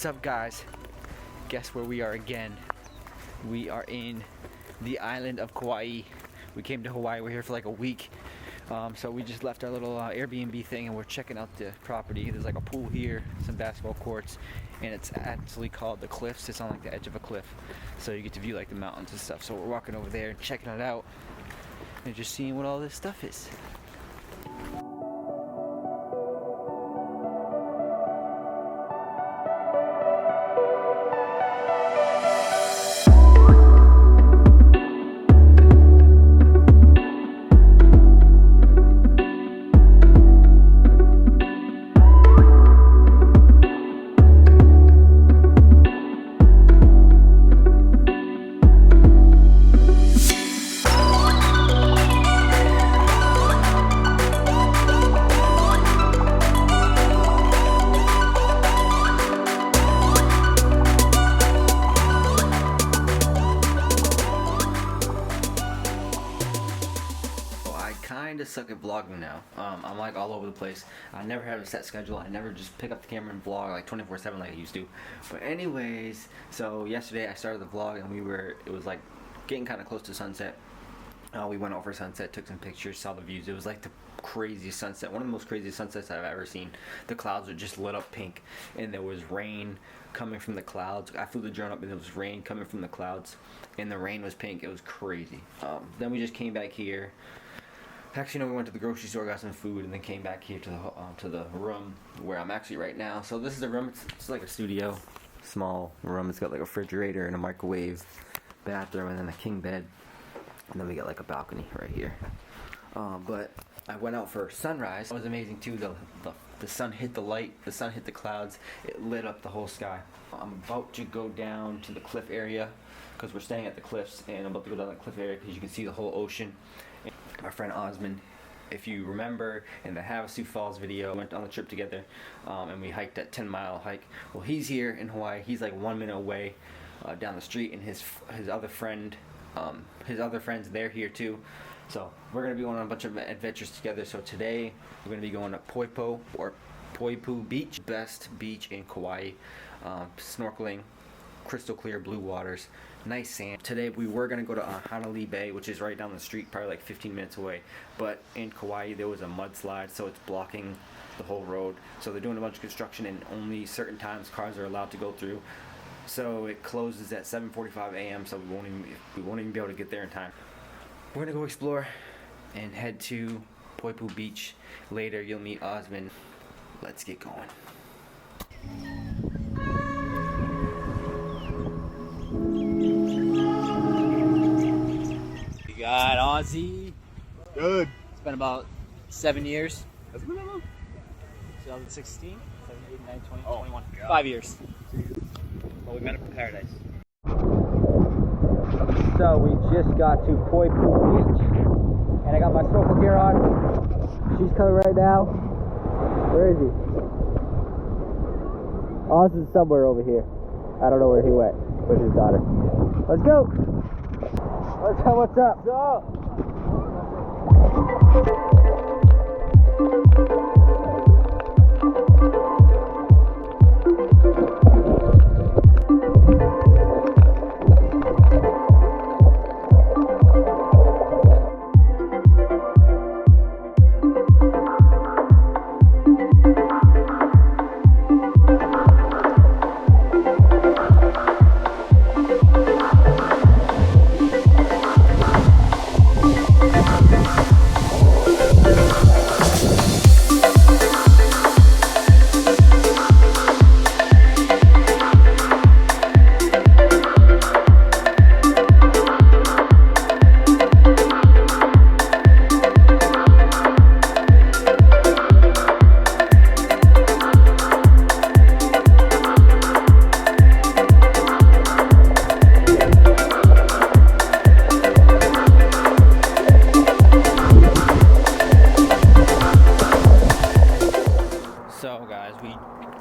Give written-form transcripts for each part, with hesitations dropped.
What's up, guys? Guess where we are again? We are in the island of Kauai. We came to Hawaii. We're here for like a week. So we just left our little Airbnb thing and we're checking out the property. There's like a pool here, some basketball courts, and it's actually called the Cliffs. It's on like the edge of a cliff, so you get to view like the mountains and stuff. So we're walking over there and checking it out and just seeing what all this stuff is. I suck at vlogging now. I'm like all over the place. I never have a set schedule. I never just pick up the camera and vlog like 24/7 like I used to. But anyways, so yesterday I started the vlog and it was like getting kind of close to sunset. We went over sunset, took some pictures, saw the views. It was like the craziest sunset, one of the most craziest sunsets I've ever seen. The clouds were just lit up pink and there was rain coming from the clouds. I flew the drone up and there was rain coming from the clouds and the rain was pink. It was crazy. Then we just came back here. Actually, no, we went to the grocery store, got some food, and then came back here to the room where I'm actually right now. So this is the room. It's like a studio, small room. It's got like a refrigerator and a microwave, bathroom, and then a king bed. And then we got like a balcony right here. But I went out for sunrise. It was amazing too. The sun hit the light. The sun hit the clouds. It lit up the whole sky. I'm about to go down to the cliff area because we're staying at the cliffs, and I'm about to go down the cliff area because you can see the whole ocean. My friend Osman, if you remember in the Havasu Falls video, we went on the trip together and we hiked that 10-mile hike. Well, he's here in Hawaii. He's like 1 minute away down the street, and his other friends, they're here too. So we're gonna be going on a bunch of adventures together. So today we're gonna be going to Poipu Beach, best beach in Kauai, snorkeling, crystal clear blue waters, nice sand. Today we were going to go to Hanalei Bay, which is right down the street, probably like 15 minutes away, but in Kauai there was a mudslide, so it's blocking the whole road. So they're doing a bunch of construction and only certain times cars are allowed to go through. So it closes at 7:45 a.m. so we won't even be able to get there in time. We're going to go explore and head to Poipu Beach. Later you'll meet Osman. Let's get going. Got Aussie. Good. It's been about 7 years. Has it been that long? 2016, 17, 19, 20, Oh, 21. God. 5 years. Well, we met up in paradise. So we just got to Poipu Beach, and I got my snorkel gear on. She's coming right now. Where is he? Oz is somewhere over here. I don't know where he went. With his daughter. Let's go. What's up? What's up?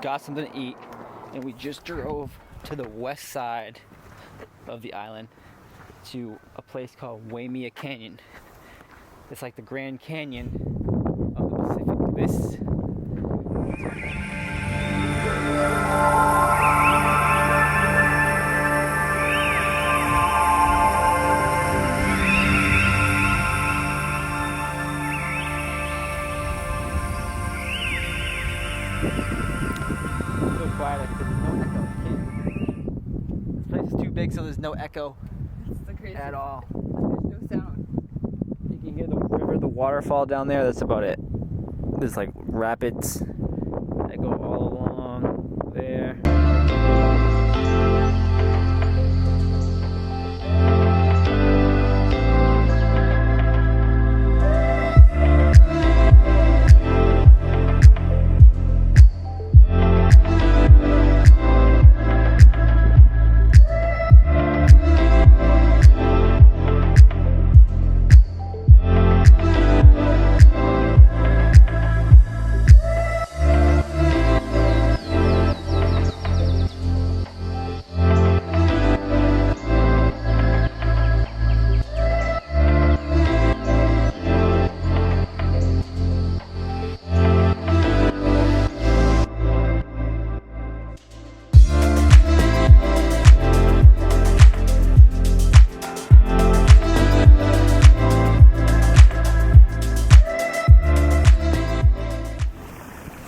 Got something to eat, and we just drove to the west side of the island to a place called Waimea Canyon. It's like the Grand Canyon of the Pacific. music, so there's no echo at all. There's no sound. You can hear the river, the waterfall down there. That's about it. There's like rapids that go all along there.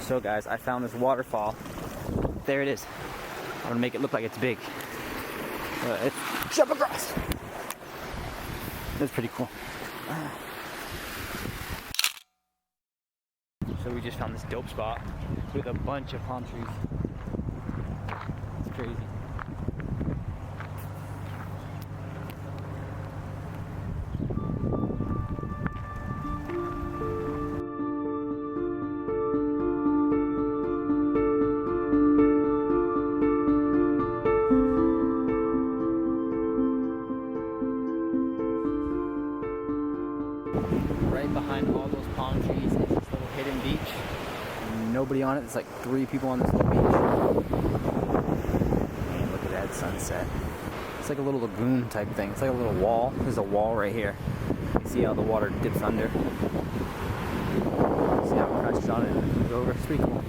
So guys, I found this waterfall. There it is. I'm gonna make it look like it's big. It's jump across. That's pretty cool. So we just found this dope spot with a bunch of palm trees. It's crazy. Right behind all those palm trees is this little hidden beach. Nobody on it. There's like 3 people on this little beach. And look at that sunset. It's like a little lagoon type thing. It's like a little wall. There's a wall right here. You see how the water dips under. See how it crashes on it and it moves over. It's pretty cool.